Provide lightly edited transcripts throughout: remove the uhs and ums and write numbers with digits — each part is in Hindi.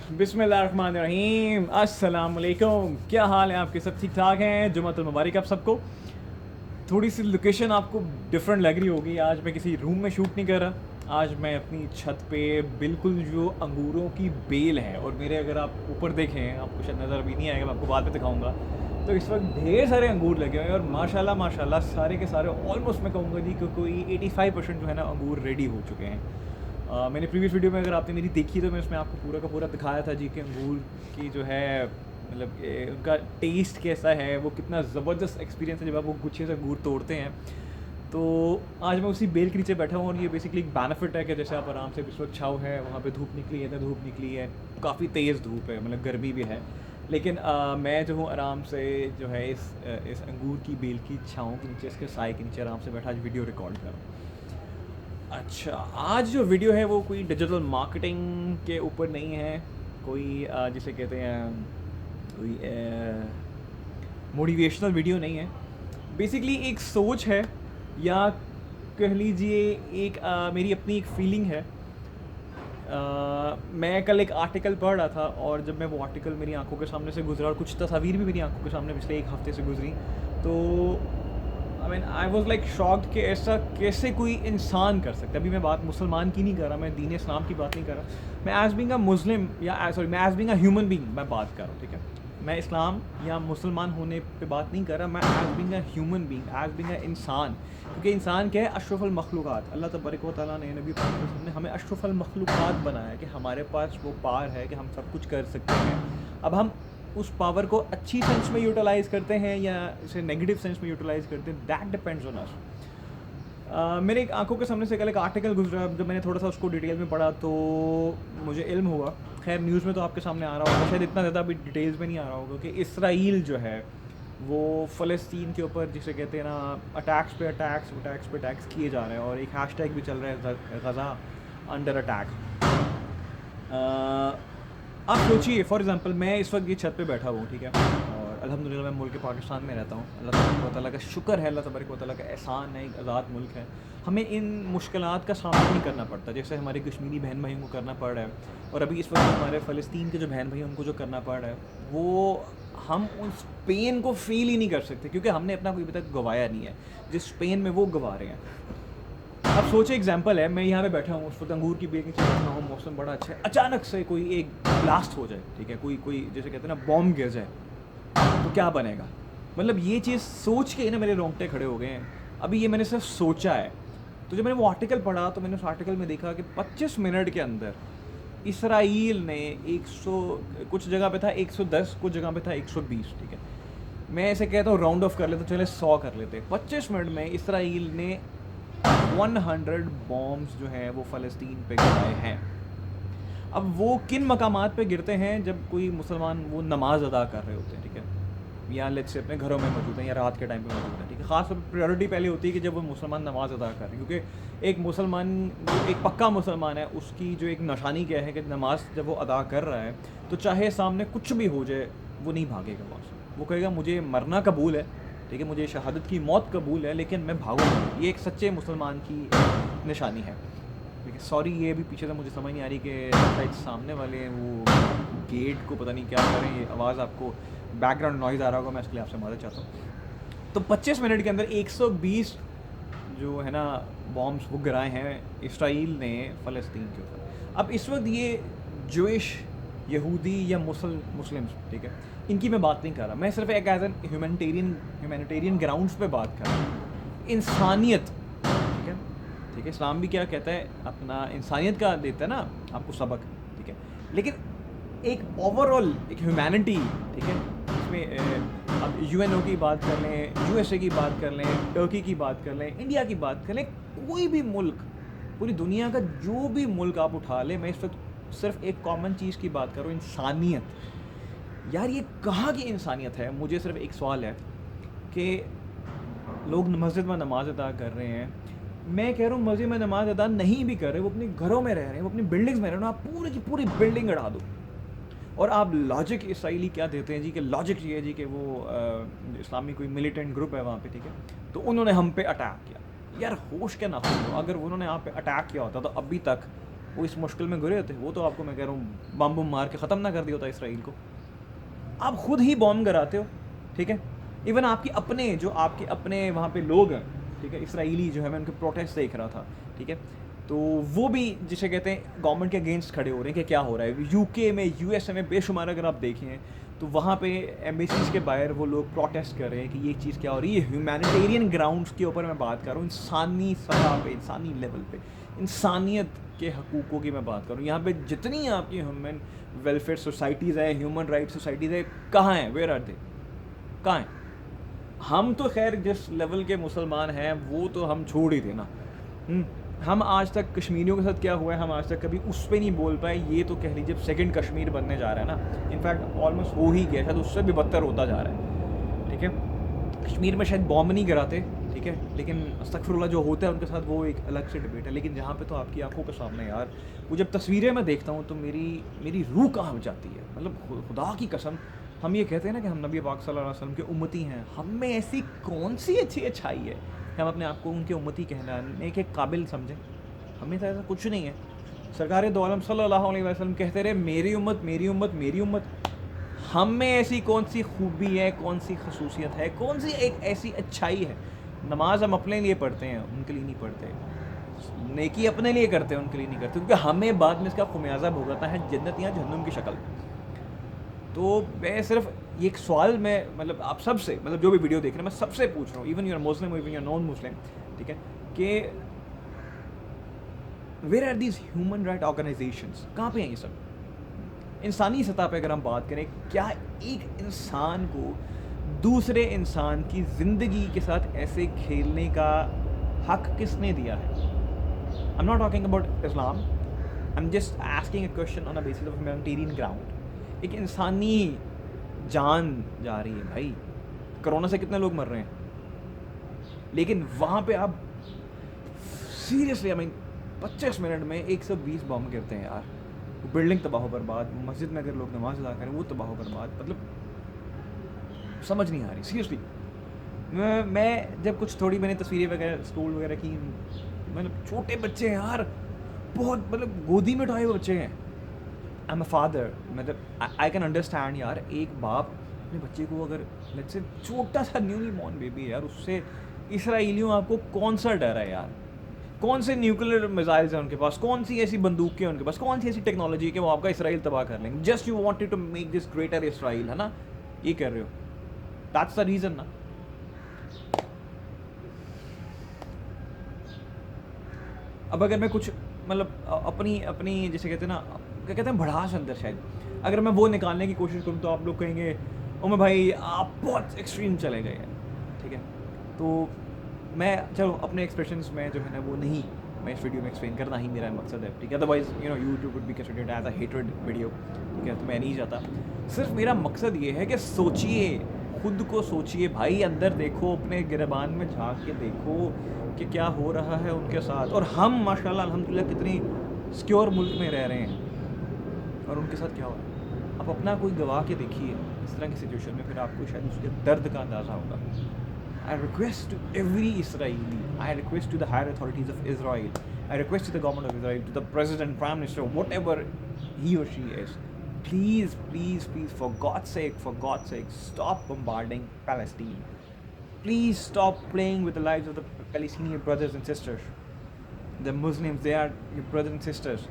बिस्मिल्लाहिर्रहमानिर्रहीम, अस्सलाम वालेकुम। क्या हाल है आपके? सब ठीक ठाक हैं? जुमातुल मुबारक आप सबको। थोड़ी सी लोकेशन आपको डिफरेंट लग रही होगी। आज मैं किसी रूम में शूट नहीं कर रहा। आज मैं अपनी छत पे बिल्कुल जो अंगूरों की बेल है, और मेरे अगर आप ऊपर देखें, आपको शायद नज़र भी नहीं आएगा, मैं आपको बाद में दिखाऊंगा। तो इस वक्त ढेर सारे अंगूर लगे हुए हैं, और माशाल्लाह माशाल्लाह सारे के सारे ऑलमोस्ट मैं कहूँगा जी कि कोई 85% जो है ना अंगूर रेडी हो चुके हैं। मैंने प्रीवियस वीडियो में अगर आपने मेरी देखी तो मैं उसमें आपको पूरा का पूरा दिखाया था जी कि अंगूर की जो है मतलब उनका टेस्ट कैसा है, वो कितना ज़बरदस्त एक्सपीरियंस है जब आप वो गुच्छे से अंगूर तोड़ते हैं। तो आज मैं उसी बेल के नीचे बैठा हूँ, और ये बेसिकली एक बेनिफिट है कि जैसे आप आराम से इस वक्त छाव है, वहाँ पे धूप निकली है, तो धूप निकली है, काफ़ी तेज़ धूप है, मतलब गर्मी भी है, लेकिन मैं जो हूँ आराम से जो है इस अंगूर की बेल की छाँव के नीचे, इसके साए के नीचे आराम से बैठा आज वीडियो रिकॉर्ड कर रहा हूँ। अच्छा, आज जो वीडियो है वो कोई डिजिटल मार्केटिंग के ऊपर नहीं है, कोई जिसे कहते हैं कोई मोटिवेशनल वीडियो नहीं है। बेसिकली एक सोच है, या कह लीजिए एक मेरी अपनी एक फीलिंग है। मैं कल एक आर्टिकल पढ़ रहा था, और जब मैं वो आर्टिकल मेरी आंखों के सामने से गुजरा, और कुछ तस्वीर भी मेरी आंखों के सामने पिछले एक हफ्ते से गुजरी, तो आई वॉज लाइक शॉक्ड कि ऐसा कैसे कोई इंसान कर सकता है। अभी मैं बात मुसलमान की नहीं कर रहा, मैं दीन इस्लाम की बात नहीं कर रहा, मैं एज बिंग अ मुस्लिम, या सॉरी मैं as being a human being मैं बात कर रहा हूँ, ठीक है। मैं इस्लाम या मुसलमान होने पे बात नहीं कर रहा, मैं as being a human being, as being a इंसान। क्योंकि इंसान क्या है? अशरफुल मखलूक़ात। अल्लाह तबारक व तआला ने नबी पाक ने हमें अशरफुल मखलूक़ात बनाया है कि हमारे पास वो पार है कि हम सब कुछ कर सकते हैं। अब हम उस पावर को अच्छी सेंस में यूटिलाइज़ करते हैं या इसे नेगेटिव सेंस में यूटिलाइज़ करते हैं, दैट डिपेंड्स ऑन अस। मेरे एक आंखों के सामने से कल एक आर्टिकल गुजरा, जब मैंने थोड़ा सा उसको डिटेल में पढ़ा तो मुझे इल्म हुआ। खैर न्यूज़ में तो आपके सामने आ रहा होगा, शायद इतना ज़्यादा भी डिटेल्स में नहीं आ रहा होगा, कि इसराइल जो है वो फ़लस्तीन के ऊपर जिसे कहते हैं ना अटैक्स किए जा रहे हैं, और एक हैशटैग भी चल रहा है गज़ा अंडर अटैक। आप सोचिए, फॉर एग्ज़ाम्पल मैं इस वक्त ये छत पे बैठा हुआ हूँ, ठीक है, और अल्हम्दुलिल्लाह मैं मुल्क पाकिस्तान में रहता हूँ। अल्लाह तबारक व तआला का शुक्र है, अल्लाह तबारक व तआला का एहसान है, एक आज़ाद मुल्क है। हमें इन मुश्किलात का सामना नहीं करना पड़ता जैसे हमारे कश्मीरी बहन भाइयों को करना पड़ रहा है, और अभी इस वक्त हमारे फ़लस्तीन के जो बहन भाई उनको जो करना पड़ रहा है, वो हम उस पेन को फ़ील ही नहीं कर सकते, क्योंकि हमने अपना कोई अभी तक गवाया नहीं है जिस पेन में वो गवा रहे हैं। अब सोचे एग्जांपल है, मैं यहाँ पे बैठा हूँ, उस वक्त अंगूर की बेल के नीचे बैठा हूँ, मौसम बड़ा अच्छा है, अचानक से कोई एक ब्लास्ट हो जाए, ठीक है, कोई कोई जैसे कहते हैं ना बॉम्ब गिर जाए, तो क्या बनेगा? मतलब ये चीज़ सोच के ना मेरे रोंगटे खड़े हो गए हैं। अभी ये मैंने सिर्फ सोचा है। तो जब मैंने वो आर्टिकल पढ़ा तो मैंने उस आर्टिकल में देखा कि 25 मिनट के अंदर इसराइल ने 100 कुछ जगह पे था 110, कुछ जगह पे था 120, ठीक है। मैं ऐसे कहता हूँ राउंड ऑफ कर लेते, चले 100 कर लेते। 25 मिनट में इसराइल ने 100 बॉम्ब्स जो हैं वो फ़लस्तीन पे गिराए हैं। अब वो किन मकामात पे गिरते हैं? जब कोई मुसलमान वो नमाज़ अदा कर रहे होते हैं, ठीक है, या लेट्स से अपने घरों में मौजूद हैं, या रात के टाइम पे मौजूद हैं, ठीक है। ख़ास तौर पर प्रायोरिटी पहले होती है कि जब वो मुसलमान नमाज़ अदा कर रहे हैं, क्योंकि एक मुसलमान जो एक पक्का मुसलमान है, उसकी जो एक निशानी क्या है कि नमाज़ जब वो अदा कर रहा है तो चाहे सामने कुछ भी हो जाए वो नहीं भागेगा वहाँ से। वो कहेगा मुझे मरना कबूल है, ठीक है, मुझे शहादत की मौत कबूल है, लेकिन मैं भागूंगा। ये एक सच्चे मुसलमान की निशानी है, ठीक है। सॉरी, ये भी पीछे से मुझे समझ नहीं आ रही कि शायद सामने वाले वो गेट को पता नहीं क्या करें, ये आवाज़ आपको बैकग्राउंड नॉइज़ आ रहा होगा, मैं इसके लिए आपसे मदद चाहता हूँ। तो 25 मिनट के अंदर 120 जो है ना बॉम्ब्स वो गिराए हैं इसराइल ने फ़लस्तीन के ऊपर। अब इस वक्त ये जोइश यहूदी या मुस्लिम्स, ठीक है, इनकी मैं बात नहीं कर रहा, मैं सिर्फ एक एज एन ह्यूमैनिटेरियन ग्राउंड्स पे बात कर रहा हूँ। इंसानियत, ठीक है, ठीक है, इस्लाम भी क्या कहता है, अपना इंसानियत का देता है ना आपको सबक, ठीक है, लेकिन एक ओवरऑल एक ह्यूमैनिटी, ठीक है, इसमें अब यूएनओ की बात कर लें, यूएसए की बात कर लें, टर्की की बात कर लें, इंडिया की बात कर लें, कोई भी मुल्क, पूरी दुनिया का जो भी मुल्क आप उठा लें, मैं इस वक्त सिर्फ एक कॉमन चीज़ की बात कर रहा हूँ, इंसानियत। यार ये कहाँ की इंसानियत है? मुझे सिर्फ एक सवाल है कि लोग मस्जिद में नमाज़ अदा कर रहे हैं, मैं कह रहा हूँ मस्जिद में नमाज़ अदा नहीं भी कर रहे, वो अपने घरों में रह रहे हैं, वो अपनी बिल्डिंग्स में रह रहे हैं, आप पूरी की पूरी बिल्डिंग उड़ा दो, और आप लॉजिक इसराइली क्या देते हैं जी, कि लॉजिक ये है जी कि वो इस्लामी कोई मिलिटेंट ग्रुप है वहाँ पे, ठीक है, तो उन्होंने हम पे अटैक किया। यार होश के नाखून हो, अगर उन्होंने आप पे अटैक किया होता तो अभी तक वो इस मुश्किल में गिरे होते, वो तो आपको मैं कह रहा हूँ बम बम मार के ख़त्म ना कर दिया होता इसराइल को। आप खुद ही बॉम्ब कराते हो, ठीक है। इवन आपके अपने वहाँ पे लोग हैं, ठीक है, इसराइली जो है, मैं उनके प्रोटेस्ट देख रहा था, ठीक है, तो वो भी जिसे कहते हैं गवर्नमेंट के अगेंस्ट खड़े हो रहे हैं कि क्या हो रहा है। यूके में, यूएसए में बेशुमार अगर आप देखें तो वहाँ पे एम्बेसीज के बाहर वो लोग प्रोटेस्ट कर रहे हैं कि ये चीज़ क्या हो रही है। ह्यूमैनिटेरियन ग्राउंड्स के ऊपर मैं बात कर रहा हूँ, इंसानी सतह पे, इंसानी लेवल पे, इंसानियत के हकूक़ों की मैं बात कर रहा हूँ। यहाँ पे जितनी आपकी ह्यूमन वेलफेयर सोसाइटीज़ है, ह्यूमन राइट सोसाइटीज़ है, कहाँ हैं? Where are they? कहाँ हैं? हम तो खैर जिस लेवल के मुसलमान हैं वो तो हम छोड़ ही देना। हम आज तक कश्मीरियों के साथ क्या हुआ है, हम आज तक कभी उस पर नहीं बोल पाए। ये तो कह लीजिए सेकंड कश्मीर बनने जा रहा है ना, इनफैक्ट ऑलमोस्ट हो ही गया, शायद उससे भी बदतर होता जा रहा है, ठीक है। कश्मीर में शायद बॉम्ब नहीं गिराते, ठीक है, लेकिन अस्तगफिरुल्लाह जो होता है उनके साथ वो एक अलग से डिबेट है। लेकिन जहाँ पे तो आपकी आंखों के सामने यार, वो जब तस्वीरें मैं देखता हूँ तो मेरी रूह कांप जाती है। मतलब खुदा की कसम, हम ये कहते हैं ना कि हम नबी पाक सल्लल्लाहु अलैहि वसल्लम के उम्मती हैं, हम में ऐसी कौन सी अच्छी अच्छाई है कि हम अपने आप को उनके उम्मती कहलाने के काबिल समझें? हमें तो ऐसा कुछ नहीं है। सरकार दो आलम सल्लल्लाहु अलैहि वसल्लम कहते रहे मेरी उम्मत, मेरी उम्मत, मेरी उम्मत। हम में ऐसी कौन सी खूबी है, कौन सी खसूसियत है, कौन सी एक ऐसी अच्छाई है? नमाज हम अपने लिए पढ़ते हैं, उनके लिए नहीं पढ़ते। नेकी अपने लिए करते हैं, उनके लिए नहीं करते, क्योंकि हमें बाद में इसका खुमियाजा भुगतना है जन्नत या जहन्नुम की शक्ल। तो मैं सिर्फ ये एक सवाल मैं मतलब आप सबसे, मतलब जो भी वीडियो देख रहे हैं, मैं सबसे पूछ रहा हूँ, इवन यूर मुस्लिम, इवन यूर नॉन मुस्लिम, ठीक है, कि where are these human right organisations? कहाँ पे हैं ये सब? इंसानी सतह पे अगर हम बात करें, क्या एक इंसान को दूसरे इंसान की ज़िंदगी के साथ ऐसे खेलने का हक किसने दिया है? I am not talking about Islam, I am just asking a question on a basis of humanitarian ground. एक इंसानी जान जा रही है भाई, कोरोना से कितने लोग मर रहे हैं, लेकिन वहाँ पे आप सीरियसली, आई मीन 25 मिनट में 120 बम गिरते हैं यार। बिल्डिंग तबाह बर्बाद, मस्जिद में अगर लोग नमाज अदा करें वो तबाह बर्बाद। मतलब समझ नहीं आ रही सीरियसली। मैं जब कुछ थोड़ी मैंने तस्वीरें वगैरह स्कूल वगैरह की, मतलब छोटे बच्चे हैं यार, बहुत मतलब गोदी में उठाए हुए बच्चे हैं। आई एम अ फादर, मतलब आई कैन अंडरस्टैंड यार, एक बाप अपने बच्चे को अगर लेट्स से छोटा सा न्यूली बॉर्न बेबी है यार, उससे इसराइलियों आपको कौन सा डर है यार? कौन से न्यूक्लियर मिसाइल्स हैं उनके पास, कौन सी ऐसी बंदूकें हैं उनके पास, कौन सी ऐसी टेक्नोलॉजी है कि वो आपका इसराइल तबाह कर लेंगे? Just you wanted to make this greater Israel, है ना? ये कर रहे हो, दैट्स द रीज़न ना। अब अगर मैं कुछ मतलब अपनी जैसे कहते हैं ना, क्या कहते हैं, भड़ास अंदर शायद, अगर मैं वो निकालने की कोशिश करूँ तो आप लोग कहेंगे ओ मैं भाई आप बहुत एक्सट्रीम चले गए हैं, ठीक है। तो मैं चलो अपने एक्सप्रेशंस में जो है ना वो नहीं मैं इस वीडियो में एक्सप्लेन करना ही मेरा मकसद है, ठीक है। Otherwise you know YouTube would be considered as a hated video, ठीक है, तो मैं नहीं चाहता। सिर्फ मेरा मकसद ये है कि सोचिए, खुद को सोचिए भाई, अंदर देखो, अपने गिरबान में झांक के देखो कि क्या हो रहा है उनके साथ। और हम माशाल्लाह अल्हम्दुलिल्लाह कितनी सिक्योर मुल्क में रह रहे हैं, और उनके साथ क्या हो रहा है। आप अपना कोई गवाह के देखिए इस तरह की सिचुएशन में, फिर आपको शायद उसके दर्द का अंदाज़ा होगा। I request to every Israeli, I request to the higher authorities of Israel, I request to the government of Israel, to the president, prime minister, whatever he or she is, please, please, please, for God's sake, stop bombarding Palestine. Please stop playing with the lives of the Palestinian brothers and sisters. The Muslims, they are your brothers and sisters.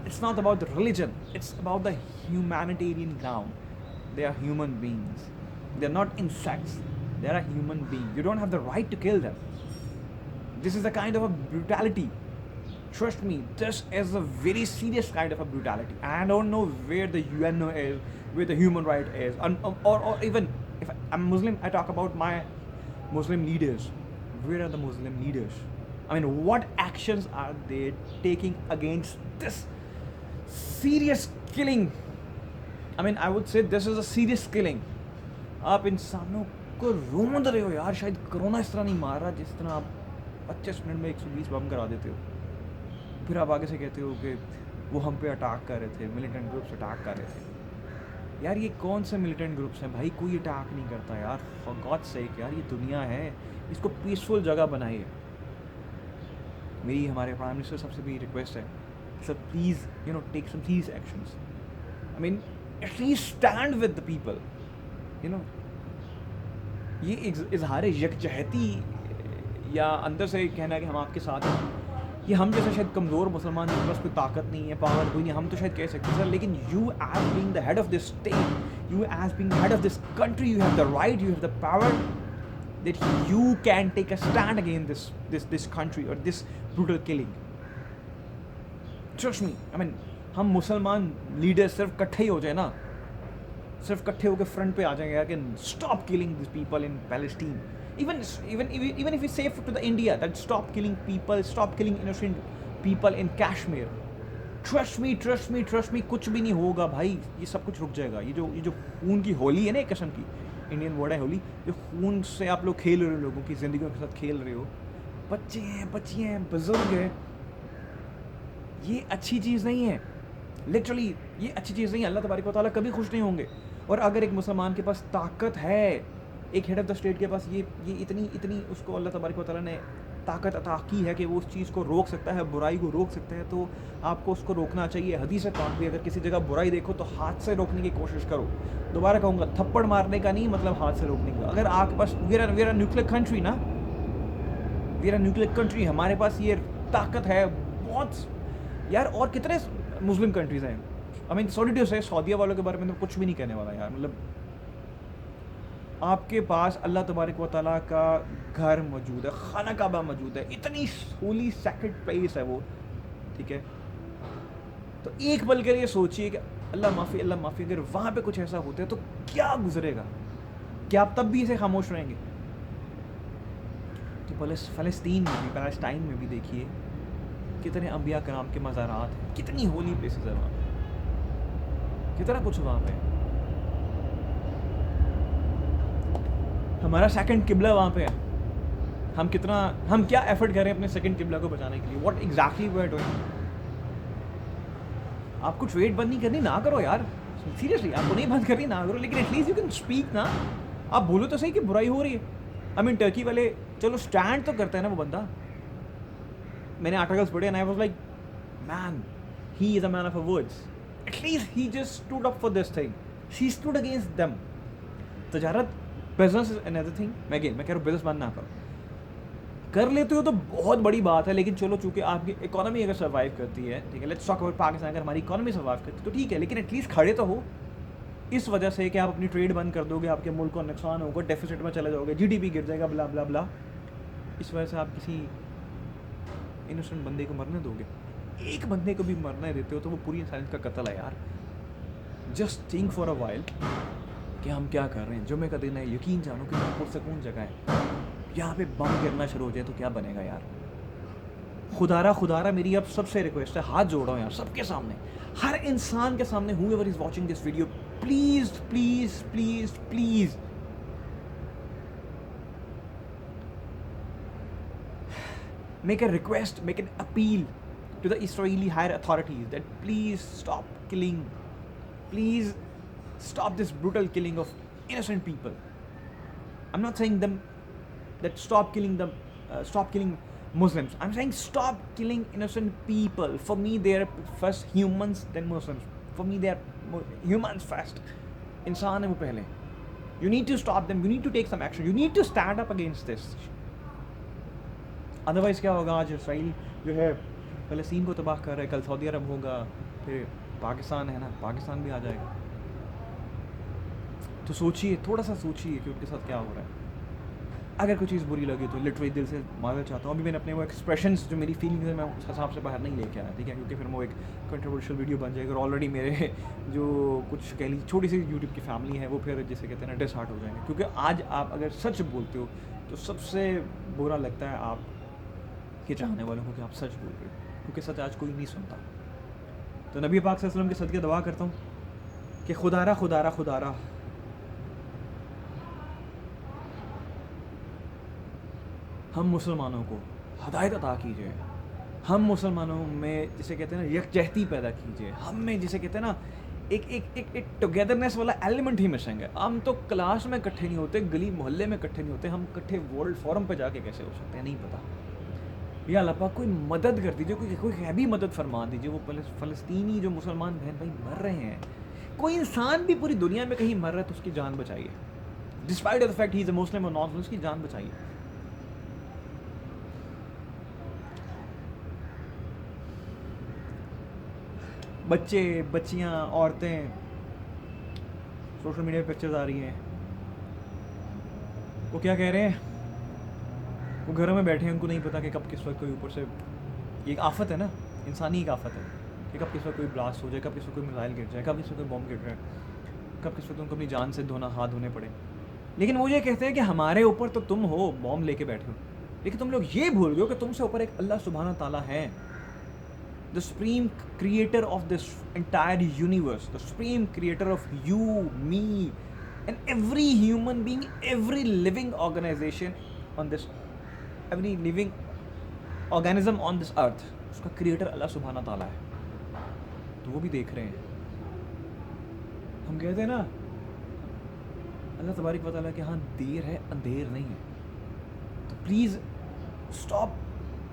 It's not about the religion, it's about the humanitarian ground. They are human beings. They're not insects. They're a human being. You don't have the right to kill them. This is a kind of a brutality. Trust me, this is a very serious kind of a brutality. I don't know where the UNO is, where the human right is, or even if I'm Muslim, I talk about my Muslim leaders. Where are the Muslim leaders? I mean, what actions are they taking against this serious killing? I mean, I would say this is a serious killing. आप इंसानों को रोंद रहे हो यार। शायद कोरोना इस तरह नहीं मार रहा जिस तरह आप 25 मिनट में 120 बम करा देते हो, फिर आप आगे से कहते हो कि वो हम पे अटैक कर रहे थे, मिलिटेंट ग्रुप्स अटैक कर रहे थे। यार ये कौन से मिलिटेंट ग्रुप्स हैं भाई? कोई अटैक नहीं करता यार, फॉर गॉड्स सेक यार। ये दुनिया है, इसको पीसफुल जगह बनाइए। मेरी हमारे प्राइम मिनिस्टर सबसे भी रिक्वेस्ट है So please, take some these actions. I mean, at least stand with the people. ये इजहार यकजहती या अंदर से कहना कि हम आपके साथ हैं, ये हम जैसे शायद कमज़ोर मुसलमान जिनके पास कोई ताकत नहीं है, पावर कोई नहीं, हम तो शायद कह सकते हैं सर, लेकिन you as being the head of this state, you as being the head of this country, you have the right, you have the power that you can take a stand against this country or this brutal killing. Trust me, I mean, हम मुसलमान लीडर सिर्फ इकट्ठे ही हो जाए ना, सिर्फ इकट्ठे होकर फ्रंट पे आ जाएंगे यार कि stop killing these people in Palestine. Even if we say to the India that stop killing people, stop killing innocent people in Kashmir. Trust me, कुछ भी नहीं होगा भाई, ये सब कुछ रुक जाएगा. ये जो खून की होली है ना, एक किस्म की इंडियन वर्ड है होली, जो खून से आप लोग खेल रहे हो, लोगों की ज़िंदगियों के साथ खेल रहे हो, बच्चे हैं, बुजुर्ग हैं, ये अच्छी चीज़ नहीं है. लिटरली ये अच्छी चीज़ नहीं है. अल्लाह तबारक व तआला कभी खुश नहीं होंगे. और अगर एक मुसलमान के पास ताकत है, एक हेड ऑफ़ द स्टेट के पास ये इतनी उसको अल्लाह तबारक व तआला ने ताकत अता की है कि वो उस चीज़ को रोक सकता है, बुराई को रोक सकता है, तो आपको उसको रोकना चाहिए. हदीस पाक भी, अगर किसी जगह बुराई देखो तो हाथ से रोकने की कोशिश करो. दोबारा कहूँगा, थप्पड़ मारने का नहीं, मतलब हाथ से रोकने का. अगर आपके पास वी आर न्यूक्लियर कंट्री ना, वी आर न्यूक्लियर कंट्री, हमारे पास ये ताकत है बहुत यार. और कितने मुस्लिम कंट्रीज़ हैं. आई मीन सॉरी टू से, सऊदीया वालों के बारे में तो कुछ भी नहीं कहने वाला यार. मतलब आपके पास अल्लाह तबारक व तआला का घर मौजूद है, खाना काबा मौजूद है, इतनी होली सेक्रेड प्लेस है वो, ठीक है. तो एक पल के लिए सोचिए कि अल्लाह माफ़ी, अगर वहाँ पे कुछ ऐसा होता है तो क्या गुजरेगा. क्या आप तब भी इसे खामोश रहेंगे? तो फ़लस्तीन में भी देखिए कितने अंबिया कराम के मज़ारात हैं, कितनी होली प्लेसेस है वहाँ, कितना कुछ वहाँ पे. हमारा सेकंड किबला वहाँ पे है. हम क्या एफर्ट करें अपने सेकंड किबला को बचाने के लिए? What exactly we are doing? आपको ट्रेड बंद नहीं करनी, ना करो यार. सीरियसली आपको नहीं बंद करनी, ना करो, लेकिन एटलीस्ट यू कैन स्पीक ना. आप बोलो तो सही कि बुराई हो रही है. आई मीन टर्की वाले चलो स्टैंड तो करते हैं ना वो बंदा. मैंने आर्टिकल्स पढ़े and I was like, man, he is a man of a words. At least he just stood up for this thing. He stood against them. तजारत, बिजनेस इज अनदर थिंग. मैं कह रहा हूँ बिजनेस बंद ना करो. कर लेते हो तो बहुत बड़ी बात है, लेकिन चलो चूँकि आपकी इकोनॉमी अगर सर्वाइव करती है, ठीक है, लेट्स टॉक अबाउट पाकिस्तान, अगर हमारी इकोनॉमी सर्वाइव करती है तो ठीक है, लेकिन एटलीस्ट खड़े तो हो. इस वजह से कि आप अपनी ट्रेड बंद कर दोगे, आपके मुल्क को नुकसान होगा, डेफिसिट में चले जाओगे, जीडीपी गिर जाएगा, ब्ला ब्ला ब्ला, इस वजह से आप किसी इनोसेंट बंदे को मरने दोगे? एक बंदे को भी मरने देते हो तो वो पूरी इंसानियत का कत्ल है यार. Just think for a while कि हम क्या कर रहे हैं. जुम्मे का दिन है, यकीन जानो कि पुरसकून जगह है, यहाँ पे बम गिरना शुरू हो जाए तो क्या बनेगा यार. खुदारा मेरी अब सबसे रिक्वेस्ट है, हाथ जोड़ रहा हूँ यार सबके सामने, हर इंसान के सामने, whoever is watching this video, please make a request, make an appeal to the Israeli higher authorities that please stop killing, please stop this brutal killing of innocent people. I'm not saying them that stop killing Muslims. I'm saying stop killing innocent people. For me, they are first humans, then Muslims. For me, they are humans first. इंसान है वो पहले. You need to stop them. You need to take some action. You need to stand up against this. Otherwise क्या होगा, आज इसराइल जो है फ़लस्तीन को तबाह कर रहा है, कल सऊदी अरब होगा, फिर पाकिस्तान है ना, पाकिस्तान भी आ जाएगा. तो सोचिए, थोड़ा सा सोचिए कि उनके साथ क्या हो रहा है. अगर कोई चीज़ बुरी लगी तो लिटरली दिल से माफ़ी चाहता हूँ. अभी मैंने अपने वो एक्सप्रेशंस, जो मेरी फीलिंग्स है, मैं उस हिसाब से बाहर नहीं लेके आया, ठीक है, क्योंकि फिर वो एक कंट्रोवर्शियल वीडियो बन जाएगा. और ऑलरेडी मेरे जो कुछ कह लीजिए छोटी सी यूट्यूब की फैमिली है, वो फिर जैसे कहते हैं ना डिसहार्ट हो जाएंगे. क्योंकि आज आप अगर सच बोलते हो तो सबसे बुरा लगता है आप के चाहने वालों को कि आप सच बोल रहे हो, क्योंकि सच आज कोई नहीं सुनता. तो नबी पाक सल्लल्लाहु अलैहि वसल्लम के सदके दुआ करता हूँ कि खुदारा हम मुसलमानों को हदायत अता कीजिए. हम मुसलमानों में जिसे कहते हैं ना यकजहती पैदा कीजिए. हम में जिसे कहते हैं ना एक टुगेदरनेस वाला एलिमेंट ही मिसिंग है. हम तो क्लास में इकट्ठे नहीं होते, गली मोहल्ले में इकट्ठे नहीं होते, हम इकट्ठे वर्ल्ड फोरम पे जाके कैसे हो सकते हैं, नहीं पता. या अल्लाह पाक कोई मदद कर दीजिए, कोई है भी मदद फरमा दीजिए। वो फ़लस्तीनी जो मुसलमान बहन भाई मर रहे हैं, कोई इंसान भी पूरी दुनिया में कहीं मर रहा है तो उसकी जान बचाइए, despite of the fact he is a Muslim और नॉन, उसकी जान बचाइए। बच्चे बच्चियाँ औरतें, सोशल मीडिया पे पिक्चर्स आ रही हैं, वो क्या कह रहे हैं, वो घरों में बैठे हैं, उनको नहीं पता कि कब किस वक्त कोई ऊपर से, ये एक आफत है ना, इंसानी एक आफत है कि कब किस वक्त कोई ब्लास्ट हो जाए, कब किस वक्त कोई मिसाइल गिर जाए, कब किस वक्त कोई बॉम्ब गिर जाए, कब किस वक्त उनको अपनी जान से हाथ धोने पड़े। लेकिन वो ये कहते हैं कि हमारे ऊपर तो तुम हो बॉम्ब लेके बैठे हो, लेकिन तुम लोग ये भूल गए हो कि तुमसे ऊपर एक अल्लाह सुब्हाना ताला है, the supreme creator of this entire universe, the supreme creator of you, me and every human being, every living organization on this, every living organism on this earth, उसका क्रिएटर अल्लाह सुब्हाना ताला है। तो वो भी देख रहे हैं। हम कहते हैं ना अल्लाह तबारक व तआला के यहाँ देर है अंधेर नहीं है। तो प्लीज़ स्टॉप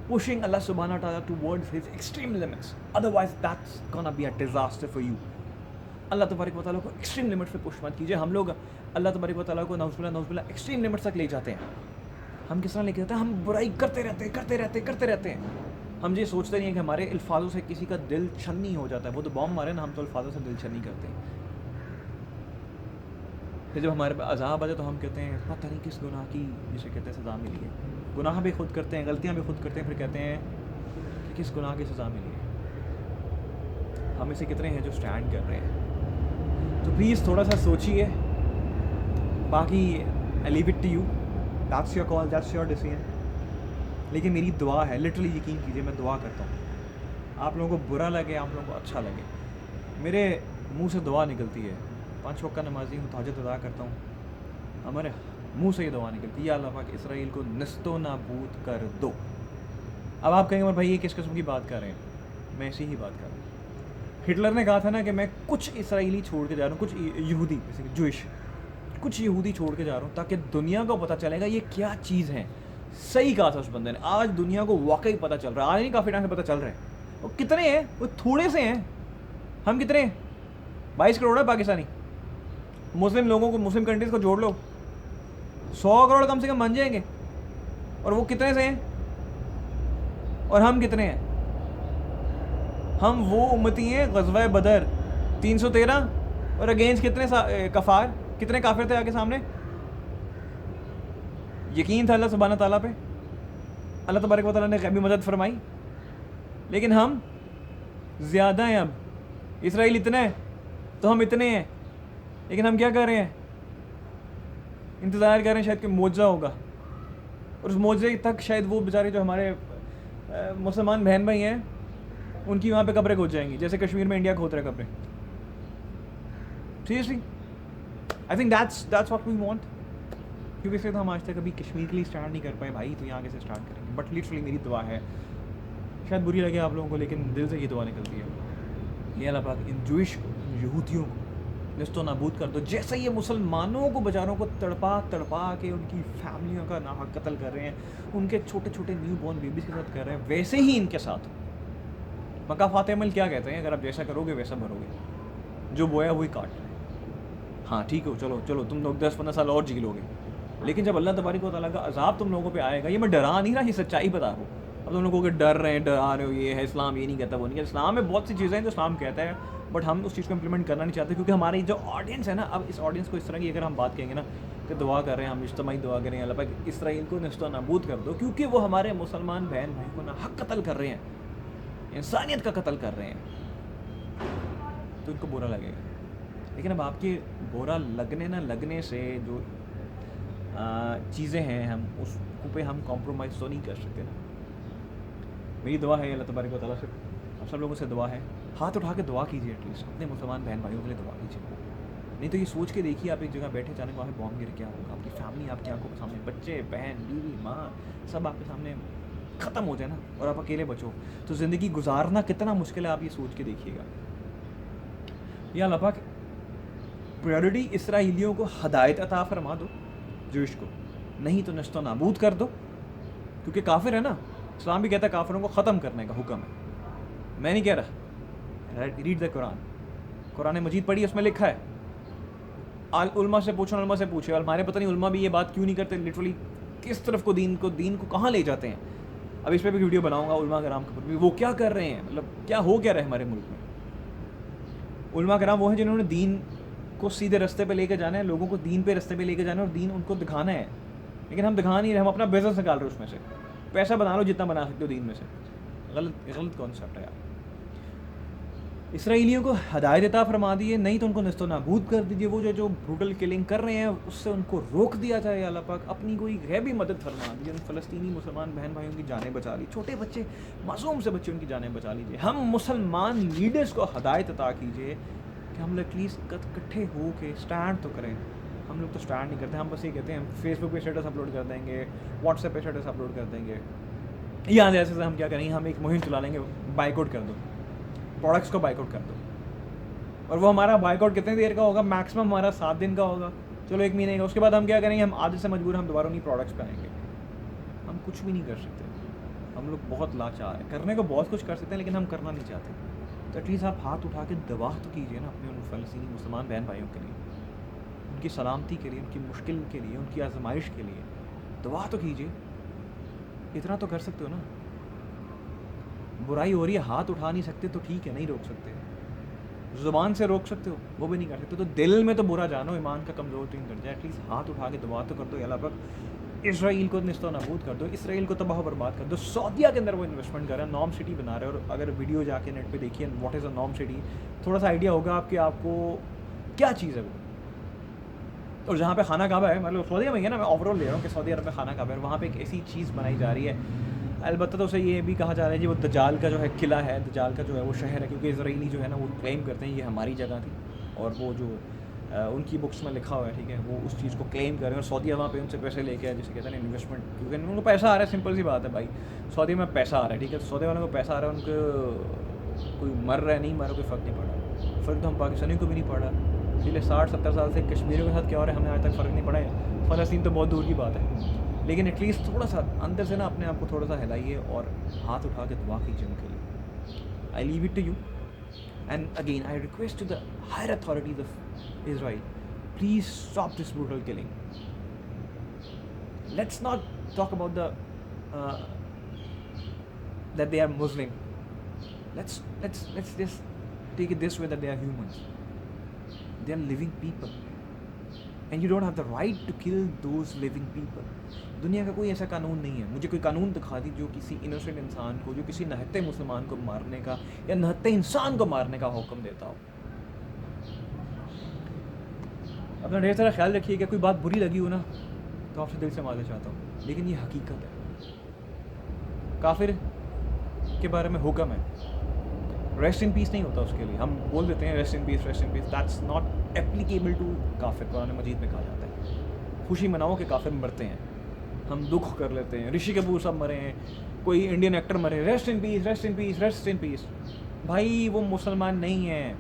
पुशिंग अल्लाह सुब्हाना ताला towards his extreme limits, otherwise that's gonna be a disaster for you. Allah तबारक व तआला को एक्सट्रीम लिमिट्स पे पुश मत कीजिए। हम लोग अल्लाह तबारक व तआला को नौज़ुबिल्लाह एक्सट्रीम लिमिट्स तक ले जाते हैं। हम किस तरह लेके जाते हैं, हम बुराई करते रहते हैं। हम ये सोचते नहीं हैं कि हमारे अल्फाजों से किसी का दिल छन्नी हो जाता है। वो तो बॉम्ब मारे ना, हम तो अल्फाजों से दिल छन्नी करते हैं। फिर जब हमारे पे अज़ाब आ जाए तो हम कहते हैं पता नहीं किस गुनाह की, जिसे कहते हैं सज़ा मिली है। गुनाह भी खुद करते हैं, गलतियाँ भी खुद करते हैं, फिर कहते हैं कि किस गुनाह की सज़ा मिली है। हम इसे कितने हैं जो स्टैंड कर रहे हैं। तो प्लीज़ थोड़ा सा सोचिए। बाकी I leave it to you, that's your call, that's your decision. लेकिन मेरी दुआ है, लिटरली यकीन कीजिए, मैं दुआ करता हूँ, आप लोगों को बुरा लगे, आप लोगों को अच्छा लगे, मेरे मुंह से दुआ निकलती है। 5 वक्त का नमाजी हूँ, तहज्जुद अदा करता हूँ, हमारे मुंह से ये दुआ निकलती है, या अल्लाह पाक इसराइल को नस्तो नाबूद कर दो। अब आप कहेंगे भाई ये किस किस्म की बात कर रहे हैं, मैं ऐसी ही बात कर रहा हूँ। हिटलर ने कहा था ना कि मैं कुछ इसराइली छोड़ के जा रहा हूँ, कुछ यहूदी, जूइश, कुछ यहूदी छोड़ के जा रहा हूँ ताकि दुनिया को पता चलेगा ये क्या चीज़ है। सही कहा था उस बंदे ने। आज दुनिया को वाकई पता चल रहा है, आज नहीं काफ़ी टाइम से पता चल रहा है। वो कितने हैं, वो थोड़े से हैं, हम कितने हैं, 22 करोड़ है पाकिस्तानी। मुस्लिम लोगों को, मुस्लिम कंट्रीज़ को जोड़ लो, 100 करोड़ कम से कम बन जाएंगे। और वो कितने से हैं, और हम कितने हैं। हम वो उम्मती हैं ग़ज़वा बदर 313, और अगेंस्ट कितने कफ़ार, कितने काफिर थे आगे सामने। यकीन था अल्लाह सुब्हाना ताला पे, अल्लाह तबारक व तआला ने गैबी मदद फरमाई, लेकिन हम ज़्यादा हैं। अब इसराइल इतने हैं तो हम इतने हैं, लेकिन हम क्या कर रहे हैं, इंतज़ार कर रहे हैं शायद कि मौजज़ा होगा, और उस मौजज़े तक शायद वो बेचारे जो हमारे मुसलमान बहन भाई हैं उनकी वहाँ पे कब्रें खोद जाएंगी, जैसे कश्मीर में इंडिया खोद रहे कब्रें। Seriously I think that's what we want. क्योंकि फिर हम आज तक कभी कश्मीर के लिए स्टार्ट नहीं कर पाए भाई, तो यहाँ कैसे स्टार्ट करेंगे। बट लिटरली मेरी दुआ है, शायद बुरी लगे आप लोगों को, लेकिन दिल से ये दुआ निकलती है, ये अल्लाह पाक इन जूइश को, यहूदियों को निस्तो नाबूद कर दो। जैसे ये मुसलमानों को बेचारों को तड़पा के उनकी फैमिलियों का नाहक कत्ल कर रहे हैं, उनके छोटे छोटे न्यू बॉर्न बेबीज़ के साथ कर रहे हैं, वैसे ही इनके साथ। मक्का फातिहा क्या कहते हैं, अगर आप जैसा करोगे वैसा भरोगे, जो बोया वही काट रहे हैं। हाँ ठीक हो, चलो तुम लोग 10-15 साल और जी लोगे, लेकिन जब अल्लाह तबारक व तआला का अज़ाब तुम लोगों पे आएगा, ये मैं डरा नहीं रहा, ये सच्चाई बता रहा हूँ। अब तुम लोगों को डर रहे हो, ये है इस्लाम ये नहीं कहता, वो नहीं कहता। इस्लाम में बहुत सी चीज़ें हैं जो इस्लाम कहता है, बट हम उस चीज़ को इम्प्लीमेंट करना नहीं चाहते, क्योंकि हमारी जो ऑडियंस है ना, अब इस ऑडियंस को इस तरह की अगर हम बात कहेंगे ना कि दुआ कर रहे हैं, हम इज्तिमाई दुआ करें अल्लाह पाक इसराइल को निस्तो नाबूद कर दो, क्योंकि वो हमारे मुसलमान बहन भाई को ना हक कत्ल कर रहे हैं, इंसानियत का कत्ल कर रहे हैं, तो इनको बुरा लगेगा। लेकिन अब आपके बुरा लगने ना लगने से जो चीज़ें हैं, हम उस पे हम कॉम्प्रोमाइज़ तो नहीं कर सकते ना। मेरी दुआ है अल्लाह तबारक व तआला से, आप सब लोगों से दुआ है, हाथ उठा के दुआ कीजिए, एटलीस्ट अपने मुसलमान बहन भाइयों के लिए दुआ कीजिए। नहीं तो ये सोच के देखिए, आप एक जगह बैठे, जाने वहाँ पे बॉम्ब गिर क्या होगा, आपकी फैमिली आपकी आंखों के सामने, बच्चे बहन बीवी माँ सब आपके सामने ख़त्म हो जाए ना, और आप अकेले बचो, तो ज़िंदगी गुजारना कितना मुश्किल है, आप ये सोच के देखिएगा। या अल्लाह पाक प्रायोरिटी इसराइलियों को हदायत अता फरमा दो, जूइश को, नहीं तो नस्तो नाबूद कर दो, क्योंकि काफिर है ना, इस्लाम भी कहता है काफिरों को ख़त्म करने का हुक्म है। मैं नहीं कह रहा, रीड द कुरान, कुरान मजीद पढ़ी, उसमें लिखा है। उलमा से पूछो, उलमा से पूछे, और हमारे पता नहीं उलमा भी ये बात क्यों नहीं करते, लिटरली किस तरफ को दीन को कहाँ ले जाते हैं। अब इस पर भी वीडियो बनाऊंगा उलमा कराम के ऊपर भी, वो क्या कर रहे हैं, मतलब क्या हो क्या रहा है हमारे मुल्क में। उलमा कराम वो हैं जिन्होंने दीन को सीधे रास्ते पे लेके जाना है, लोगों को दीन पे रास्ते पे लेके जाना है और दीन उनको दिखाना है, लेकिन हम दिखा नहीं रहे, हम अपना बिजनेस निकाल रहे हैं उसमें से। पैसा बना लो जितना बना सकते हो दीन में से। गलत कॉन्सेप्ट है यार। इसराइलियों को हदायत अता फरमा दी है, नहीं तो उनको नस्तो नाबूद कर दीजिए। वो जो ब्रूटल किलिंग कर रहे हैं उससे उनको रोक दिया जाए। अल्लाह पाक अपनी कोई गैबी मदद फरमा दीजिए, उन फ़लस्तीनी मुसलमान बहन भाइयों की जानें बचा ली, छोटे बच्चे, मासूम से बच्चे, उनकी जानें बचा लीजिए। हम मुसलमान लीडर्स को हदायत अता कीजिए कि हम लोग एटलीस्ट इकट्ठे हो के स्टैंड तो करें। हम लोग तो स्टैंड नहीं करते, हम बस ये कहते हैं फेसबुक पे स्टेटस अपलोड कर देंगे, व्हाट्सएप पे स्टेटस अपलोड कर देंगे, या जैसे हम क्या करेंगे, हम एक मुहिम चला लेंगे, बाइकआउट कर दो, प्रोडक्ट्स को बाइकआउट कर दो। और वो हमारा बाइकआउट कितने देर का होगा, मैक्सिमम हमारा 7 दिन का होगा, चलो 1 महीने का। उसके बाद हम क्या करेंगे, हम आधे से मजबूर, हम दोबारा उन्हीं प्रोडक्ट्स पे आएंगे। हम कुछ भी नहीं कर सकते, हम लोग बहुत लाचार हैं। करने को बहुत कुछ कर सकते हैं लेकिन हम करना नहीं चाहते। तो एटलीस्ट आप हाथ उठा के दवा तो कीजिए ना अपने उन फ़लस्तीनी मुसलमान बहन भाइयों के लिए, उनकी सलामती के लिए, उनकी मुश्किल के लिए, उनकी आजमाइश के लिए दवा तो कीजिए। इतना तो कर सकते हो ना। बुराई हो रही है, हाथ उठा नहीं सकते तो ठीक है, नहीं रोक सकते, ज़ुबान से रोक सकते हो, वो भी नहीं कर सकते, तो दिल में तो बुरा जानो, ईमान का कमज़ोर तो कर जाए। एटलीस्ट हाथ उठा के दुआ तो कर दो, अल्लाह पाक इसराइल को निस्तो नाबूद कर दो, इसराइल को तबाह बर्बाद कर दो। सऊदीया के अंदर वो इन्वेस्टमेंट कर रहे हैं, नॉर्म सिटी बना रहे हैं। और अगर वीडियो जाके नेट पे देखिए what is a norm city, थोड़ा सा आइडिया होगा आपको क्या चीज़ है वो। और जहाँ पे खाना काबा है, मतलब सऊदीया में ही है ना, मैं ओवरऑल ले रहा हूँ कि सऊदी अरब में खाना काबा है, वहाँ पे एक ऐसी चीज़ बनाई जा रही है। अलबत्ता तो उसे ये भी कहा जा रहा है जी वो दजाल का जो है किला है, दजाल का जो है वो शहर है, क्योंकि इजराइली जो है ना वो क्लेम करते हैं ये हमारी जगह थी, और वो जो उनकी बुक्स में लिखा हुआ है, ठीक है, वो उस चीज़ को क्लेम कर रहे हैं। और सऊदीया वहाँ पे उनसे पैसे लेके आए, जिसे कहते हैं इन्वेस्टमेंट, क्योंकि उनको पैसा आ रहा है। सिंपल सी बात है भाई, सऊदी में पैसा आ रहा है, ठीक है, तो सऊदी वालों को पैसा आ रहा है, उनको कोई मर रहा है नहीं मर रहा, कोई फ़र्क नहीं पड़ रहा। फ़र्क तो हम पाकिस्तानियों को भी नहीं पड़ रहा। पिछले 60-70 साल से कश्मीरियों के साथ क्या हो रहा है, हमें आज तक फ़र्क नहीं पड़ा है। फ़लस्तीन तो बहुत दूर की बात है, लेकिन एटलीस्ट थोड़ा सा अंदर से ना अपने आप को थोड़ा सा हिलाइए और हाथ उठा के दुआ कीजिए उनके लिए। I leave it to you, and again I request to the higher authorities of Israel, please stop this brutal killing. Let's not talk about the that they are Muslim. Let's just take it this way, that they are humans. They are living people, and you don't have the right to kill those living people. दुनिया का कोई ऐसा कानून नहीं है, मुझे कोई कानून दिखा दी जो किसी इनोसेंट इंसान को, जो किसी नहत्ते मुसलमान को मारने का या नहत्ते इंसान को मारने का हुक्म देता हो। अपना ढेर सारा ख्याल रखिएगा। कोई बात बुरी लगी हो ना तो आपसे दिल से माफ़ी चाहता हूँ, लेकिन ये हकीकत है। काफिर के बारे में हुक्म है, रेस्ट इन पीस नहीं होता उसके लिए। हम बोल देते हैं rest in peace, that's not applicable to काफिर। कुरान मजीद में कहा जाता है खुशी मनाओ कि काफिर मरते हैं, हम दुख कर लेते हैं। ऋषि कपूर सब मरे हैं, कोई इंडियन एक्टर मरे, rest in piece, rest in piece, rest in piece. भाई वो मुसलमान नहीं है।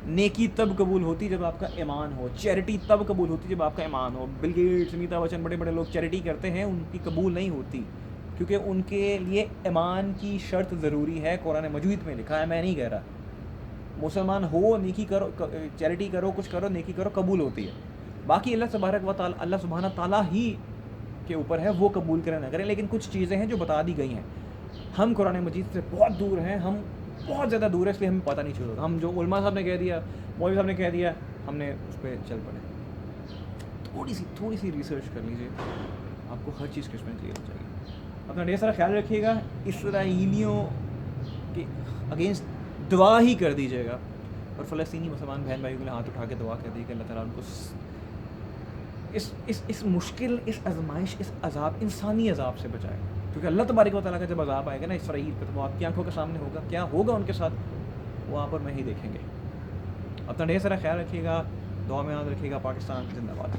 नेकी तब कबूल होती जब आपका ईमान हो, चैरिटी तब कबूल होती जब आपका ईमान हो। बिल गेट्स, अमिताभ बच्चन, बड़े बड़े लोग चैरिटी करते हैं, उनकी कबूल नहीं होती क्योंकि उनके लिए ईमान की शर्त ज़रूरी है। कुरान मजीद में लिखा है, मैं नहीं कह रहा। मुसलमान हो, नेकी करो, चैरिटी करो, कुछ करो, नेकी करो, कबूल होती है। बाकी अल्लाह सुब्हानहू तआला ही के ऊपर है, वो कबूल करें ना करें। लेकिन कुछ चीज़ें हैं जो बता दी गई हैं, हम कुरान मजीद से बहुत दूर हैं, हम बहुत ज़्यादा दूर है, इसलिए हमें पता नहीं चलता। हम जो उलमा साहब ने कह दिया, मौलवी साहब ने कह दिया, हमने उस पर चल पड़े। थोड़ी सी रिसर्च कर लीजिए, आपको हर चीज़ किस्में क्लियर हो जाएगी। अपना ढेर सारा ख्याल रखिएगा। इसराइलियों के अगेंस्ट दुआ ही कर दीजिएगा, और फ़लस्तीनी मुसलमान बहन भाइयों के लिए हाथ उठा के दुआ कर दी कि अल्लाह ताला उनको इस मुश्किल, इस आजमाइश, इस अजाब, इंसानी अजाब से बचाए। क्योंकि अल्लाह तबारक व तआला का जब अजाब आएगा ना इसराइल पर, तो वो आपकी आंखों के सामने होगा। क्या होगा उनके साथ, वो आप और मैं ही देखेंगे। अपना ढेर सारा ख्याल रखिएगा, दुआ में याद रखिएगा। पाकिस्तान जिंदाबाद।